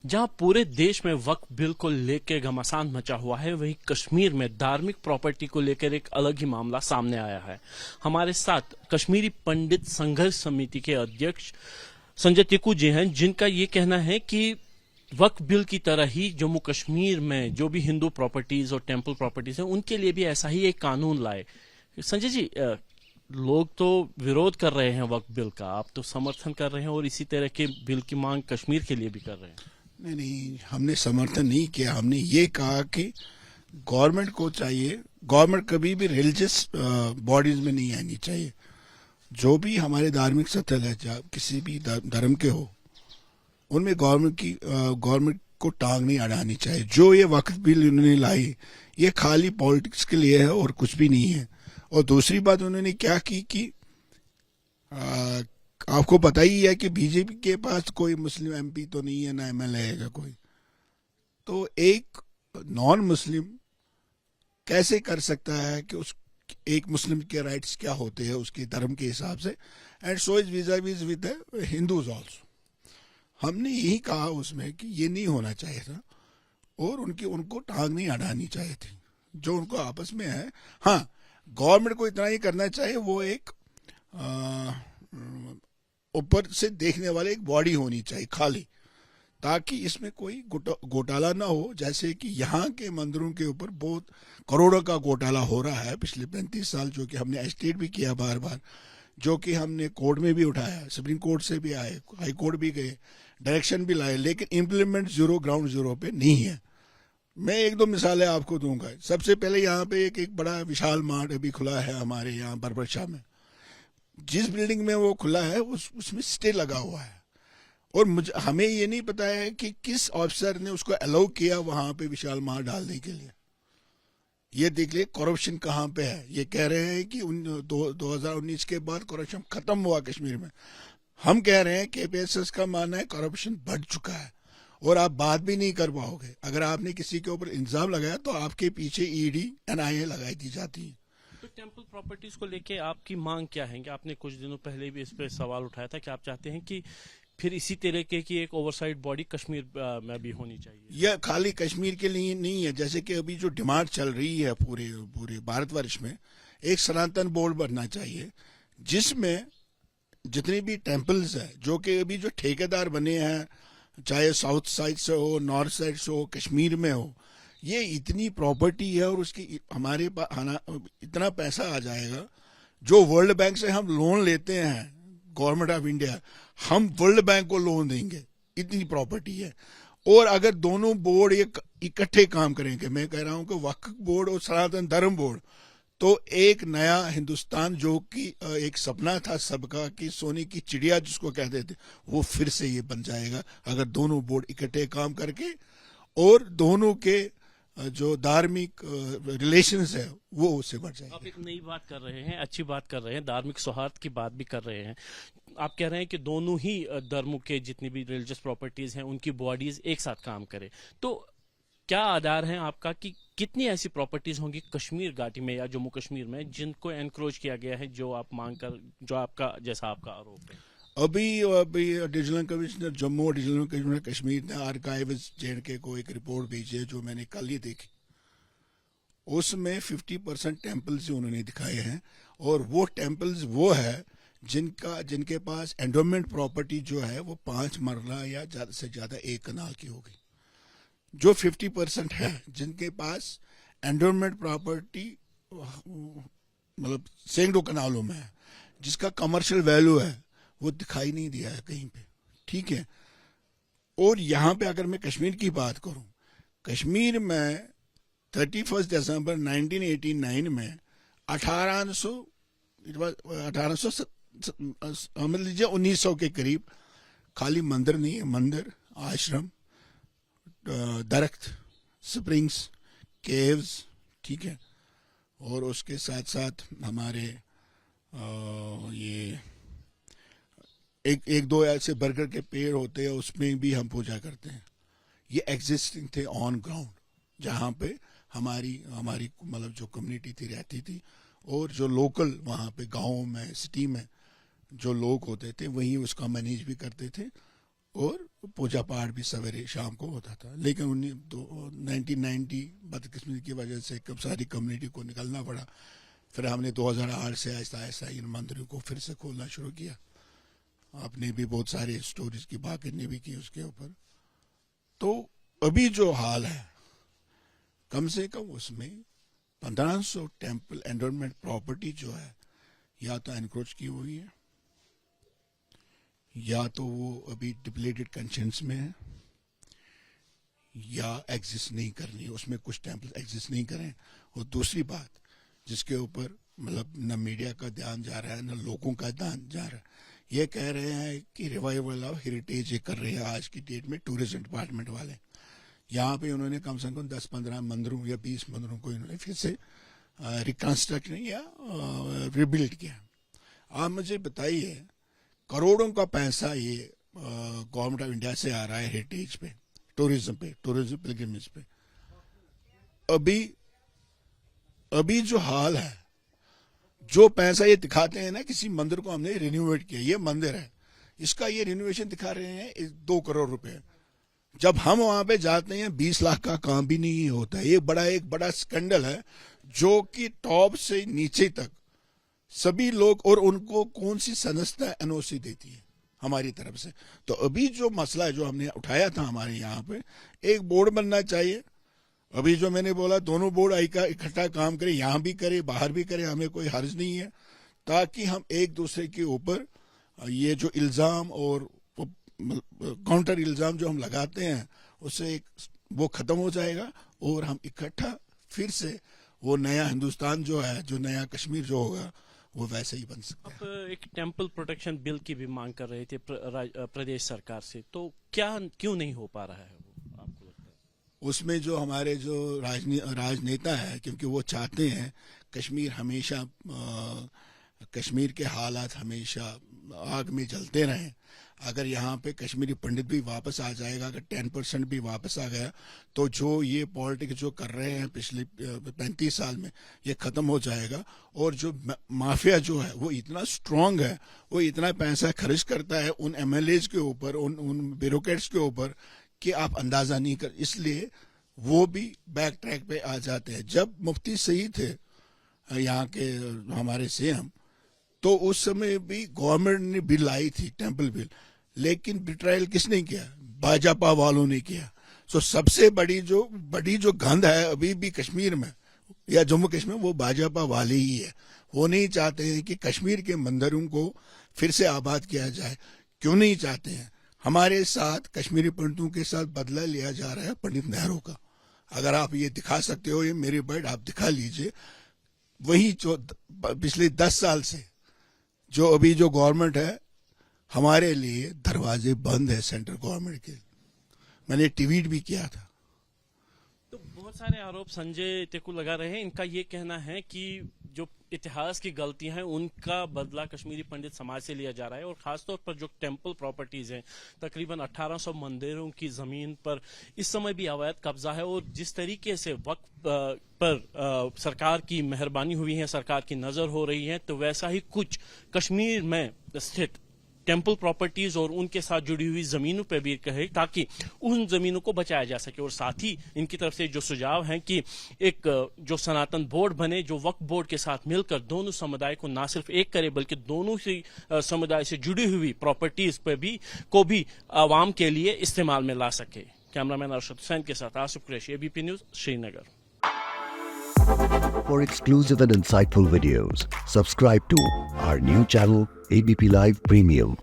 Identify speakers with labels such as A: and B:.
A: जहां पूरे देश में वक्फ बिल को लेकर घमासान मचा हुआ है, वहीं कश्मीर में धार्मिक प्रॉपर्टी को लेकर एक अलग ही मामला सामने आया है। हमारे साथ कश्मीरी पंडित संघर्ष समिति के अध्यक्ष संजय टिकू जी हैं, जिनका ये कहना है कि वक्फ बिल की तरह ही जम्मू कश्मीर में जो भी हिंदू प्रॉपर्टीज और टेम्पल प्रॉपर्टीज हैं, उनके लिए भी ऐसा ही एक कानून लाए। संजय जी, लोग तो विरोध कर रहे हैं वक्फ बिल का, आप तो समर्थन कर रहे हैं और इसी तरह के बिल की मांग कश्मीर के लिए भी कर रहे हैं।
B: नहीं नहीं, हमने समर्थन नहीं किया। हमने ये कहा कि गवर्नमेंट को चाहिए, गवर्नमेंट कभी भी रिलीजियस बॉडीज में नहीं आनी चाहिए। जो भी हमारे धार्मिक स्थल है, किसी भी धर्म के हो, उनमें गवर्नमेंट को टांग नहीं अड़ानी चाहिए। जो ये वक्फ बिल उन्होंने लाई, ये खाली पॉलिटिक्स के लिए है और कुछ भी नहीं है। और दूसरी बात उन्होंने क्या की कि आपको पता ही है कि बीजेपी के पास कोई मुस्लिम एमपी तो नहीं है, ना एमएलए है कोई। तो एक नॉन मुस्लिम कैसे कर सकता है कि उस एक मुस्लिम के राइट्स क्या होते हैं उसके धर्म के हिसाब से, एंड सो इज विज विद हिंदूज ऑल्सो। हमने यही कहा उसमें कि ये नहीं होना चाहिए था और उनको टांग नहीं अड़ानी चाहिए थी जो उनको आपस में है। हाँ, गवर्नमेंट को इतना ही करना चाहिए, वो एक ऊपर से देखने वाले एक बॉडी होनी चाहिए खाली, ताकि इसमें कोई घोटाला ना हो। जैसे कि यहाँ के मंदिरों के ऊपर बहुत करोड़ों का घोटाला हो रहा है पिछले 35 साल, जो कि हमने एस्टेट भी किया बार बार, जो कि हमने कोर्ट में भी उठाया, सुप्रीम कोर्ट से भी आए, हाई कोर्ट भी गए, डायरेक्शन भी लाए, लेकिन इम्प्लीमेंट जीरो, ग्राउंड जीरो पे नहीं है। मैं एक दो मिसालें आपको दूंगा। सबसे पहले यहाँ पे एक बड़ा विशाल मार्ट अभी खुला है हमारे यहाँ बरबरशाह में। जिस बिल्डिंग में वो खुला है उसमें स्टे लगा हुआ है, और हमें ये नहीं पता है कि किस ऑफिसर ने उसको अलाउ किया वहां पे विशाल मार्ट डालने के लिए। ये देख लिए करप्शन कहाँ पे है। ये कह रहे हैं कि 2019 के बाद करप्शन खत्म हुआ कश्मीर में। हम कह रहे हैं केपीएसएस का मानना है करप्शन बढ़ चुका है और आप बात भी नहीं कर पाओगे। अगर आपने किसी के ऊपर इल्जाम लगाया तो आपके पीछे ईडी एनआईए लगाई दी जाती है।
A: तो टेम्पल प्रॉपर्टीज को लेके आपकी मांग क्या है? कि आपने कुछ दिनों पहले भी इस पे सवाल उठाया था कि आप चाहते हैं कि फिर इसी तरीके की एक ओवरसाइट बॉडी कश्मीर में भी होनी चाहिए।
B: यह खाली कश्मीर के लिए नहीं है। जैसे कि अभी जो डिमांड चल रही है पूरे भारतवर्ष में, एक सनातन बोर्ड बनना चाहिए जिसमें जितनी भी टेम्पल्स है, जो कि अभी जो ठेकेदार बने हैं, चाहे साउथ साइड से हो, नॉर्थ साइड से हो, कश्मीर में हो, ये इतनी प्रॉपर्टी है और उसकी हमारे पास इतना पैसा आ जाएगा। जो वर्ल्ड बैंक से हम लोन लेते हैं, गवर्नमेंट ऑफ इंडिया, हम वर्ल्ड बैंक को लोन देंगे, इतनी प्रॉपर्टी है। और अगर दोनों बोर्ड ये इकट्ठे काम करेंगे, मैं कह रहा हूं कि वक्फ बोर्ड और सनातन धर्म बोर्ड, तो एक नया हिंदुस्तान, जो कि एक सपना था सबका कि सोने की चिड़िया जिसको कहते थे, वो फिर से ये बन जाएगा अगर दोनों बोर्ड इकट्ठे काम करके और दोनों के जो धार्मिक रिलेशंस है वो उससे बढ़ जाएंगे।
A: आप एक नई बात कर रहे हैं, अच्छी बात कर रहे हैं, धार्मिक सौहार्द की बात भी कर रहे हैं। आप कह रहे हैं कि दोनों ही धर्मों के जितनी भी रिलीजियस प्रॉपर्टीज हैं उनकी बॉडीज एक साथ काम करें। तो क्या आधार है आपका कि कितनी ऐसी प्रॉपर्टीज होंगी कश्मीर घाटी में या जम्मू कश्मीर में जिनको एनक्रोच किया गया है, जो आप मांग कर, जो आपका जैसा आपका आरोप है?
B: अभी डिविजनल कमिश्नर जम्मू और डिविजनल कमिश्नर कश्मीर ने आर्काइविस्ट जेएंडके को एक रिपोर्ट भेजी है, जो मैंने कल ही देखी। उसमें 50% टेम्पल्स उन्होंने दिखाए हैं, और वो टेम्पल्स वो है जिनके पास एंडोमेंट प्रॉपर्टी जो है वो 5 मरला या ज्यादा से ज्यादा 1 कनाल की होगी। जो 50% है जिनके पास एंडोमेंट प्रॉपर्टी मतलब सैकड़ों कनालों में है, जिसका कमर्शियल वैल्यू है, वो दिखाई नहीं दिया है कहीं पे। ठीक है। और यहाँ पे अगर मैं कश्मीर की बात करूं, कश्मीर में 31 दिसंबर 1989 में 1800 समझ लीजिए 1900 के करीब, खाली मंदिर नहीं है, मंदिर, आश्रम, दरख्त, स्प्रिंग्स, केव्स, ठीक है, और उसके साथ साथ हमारे ये एक दो ऐसे बरगद के पेड़ होते हैं, उसमें भी हम पूजा करते हैं। ये एग्जिस्टिंग थे ऑन ग्राउंड, जहाँ पे हमारी मतलब जो कम्युनिटी थी रहती थी, और जो लोकल वहाँ पे गाँव में, सिटी में जो लोग होते थे, वही उसका मैनेज भी करते थे और पूजा पाठ भी सवेरे शाम को होता था। लेकिन 1990 बदकिस्मती की वजह से कब सारी कम्युनिटी को निकलना पड़ा। फिर हमने 2008 से आहिस्ता आहिस्ता इन मंदिरों को फिर से खोलना शुरू किया। आपने भी बहुत सारे स्टोरीज की बातें ने भी की उसके ऊपर। तो अभी जो हाल है, कम से कम उसमें 1500 टेम्पल एंडोमेंट प्रॉपर्टी जो है या तो एनक्रोच की हुई है, या तो वो अभी डिप्लेटेड कंडीशंस में है, या एग्जिस्ट नहीं कर रही है, उसमें कुछ टेम्पल एग्जिस्ट नहीं करें। और दूसरी बात जिसके ऊपर मतलब न मीडिया का ध्यान जा रहा है न लोगों का ध्यान जा रहा है, ये कह रहे हैं कि रिवाइवल ऑफ हेरिटेज ये कर रहे हैं आज की डेट में टूरिज्म डिपार्टमेंट वाले। यहाँ पे उन्होंने कम से कम 10-15 मंदिरों या 20 मंदिरों को इन्होंने फिर से रिकंस्ट्रक्शन या रिबिल्ड किया। आप मुझे बताइए, करोड़ों का पैसा ये गवर्नमेंट ऑफ इंडिया से आ रहा है हेरिटेज पे, टूरिज्म पिलग्रिमेज पे। अभी जो हाल है, जो पैसा ये दिखाते हैं ना, किसी मंदिर को हमने रिन्यूएट किया, ये मंदिर है, इसका ये रिनोवेशन दिखा रहे हैं 2 करोड़ रुपए। जब हम वहां पे जाते हैं 20 लाख का काम भी नहीं होता है। ये एक बड़ा स्कैंडल है जो कि टॉप से नीचे तक सभी लोग, और उनको कौन सी संस्था एनओसी देती है हमारी तरफ से। तो अभी जो मसला है जो हमने उठाया था हमारे यहाँ पे, एक बोर्ड बनना चाहिए। अभी जो मैंने बोला, दोनों बोर्ड इकट्ठा काम करें, यहाँ भी करे बाहर भी करे, हमें कोई हर्ज नहीं है, ताकि हम एक दूसरे के ऊपर ये जो इल्जाम और काउंटर इल्जाम जो हम लगाते हैं उससे वो खत्म हो जाएगा, और हम इकट्ठा फिर से वो नया हिंदुस्तान जो है, जो नया कश्मीर जो होगा, वो वैसे ही बन सकता है।
A: आप एक टेम्पल प्रोटेक्शन बिल की भी मांग कर रहे थे प्रदेश सरकार से, तो क्यों नहीं हो पा रहा है वो, आपको लगता है?
B: उसमें जो हमारे जो राजनेता है, क्योंकि वो चाहते हैं कश्मीर के हालात हमेशा आग में जलते रहें। अगर यहाँ पे कश्मीरी पंडित भी वापस आ जाएगा, अगर 10% भी वापस आ गया, तो जो ये पॉलिटिक्स जो कर रहे हैं पिछले 35 साल में, ये खत्म हो जाएगा। और जो माफिया जो है वो इतना स्ट्रांग है, वो इतना पैसा खर्च करता है उन एमएलएज के ऊपर, उन ब्यूरोक्रेट्स के ऊपर, कि आप अंदाजा नहीं कर, इसलिए वो भी बैक ट्रैक पे आ जाते हैं। जब मुफ्ती सही थे यहाँ के हमारे सीएम, तो उस समय भी गवर्नमेंट ने बिल लाई थी, टेम्पल बिल, लेकिन बिट्रायल किसने किया? भाजपा वालों ने किया। सो सबसे बड़ी जो गंध है अभी भी कश्मीर में या जम्मू कश्मीर, वो भाजपा वाले ही है। वो नहीं चाहते हैं कि कश्मीर के मंदिरों को फिर से आबाद किया जाए। क्यों नहीं चाहते हैं? हमारे साथ कश्मीरी पंडितों के साथ बदला लिया जा रहा है पंडित नेहरू का। अगर आप ये दिखा सकते हो, ये मेरी बाइट आप दिखा लीजिए। वही जो पिछले 10 साल से जो अभी जो गवर्नमेंट है, हमारे लिए दरवाजे बंद है सेंट्रल गवर्नमेंट के। मैंने ट्वीट भी किया था।
A: तो बहुत सारे आरोप संजय टेकू लगा रहे हैं। इनका ये कहना है कि जो इतिहास की गलतियां हैं उनका बदला कश्मीरी पंडित समाज से लिया जा रहा है, और खासतौर पर जो टेम्पल प्रॉपर्टीज हैं, तकरीबन 1800 मंदिरों की जमीन पर इस समय भी अवैध कब्जा है। और जिस तरीके से वक्फ पर सरकार की मेहरबानी हुई है, सरकार की नजर हो रही है, तो वैसा ही कुछ कश्मीर में स्थित टेम्पल प्रॉपर्टीज और उनके साथ जुड़ी हुई जमीनों पर भी कहे, ताकि उन जमीनों को बचाया जा सके। और साथ ही इनकी तरफ से जो सुझाव है कि एक जो सनातन बोर्ड बने, जो वक्फ बोर्ड के साथ मिलकर दोनों समुदाय को ना सिर्फ एक करे, बल्कि दोनों से समुदाय से जुड़ी हुई प्रॉपर्टीज पर भी आवाम के लिए इस्तेमाल में ला सके। कैमरामैन अरशद हुसैन के साथ Asif Qureshi, ABP news, Srinagar.
C: For exclusive and insightful videos, subscribe to our new channel ABP Live Premium.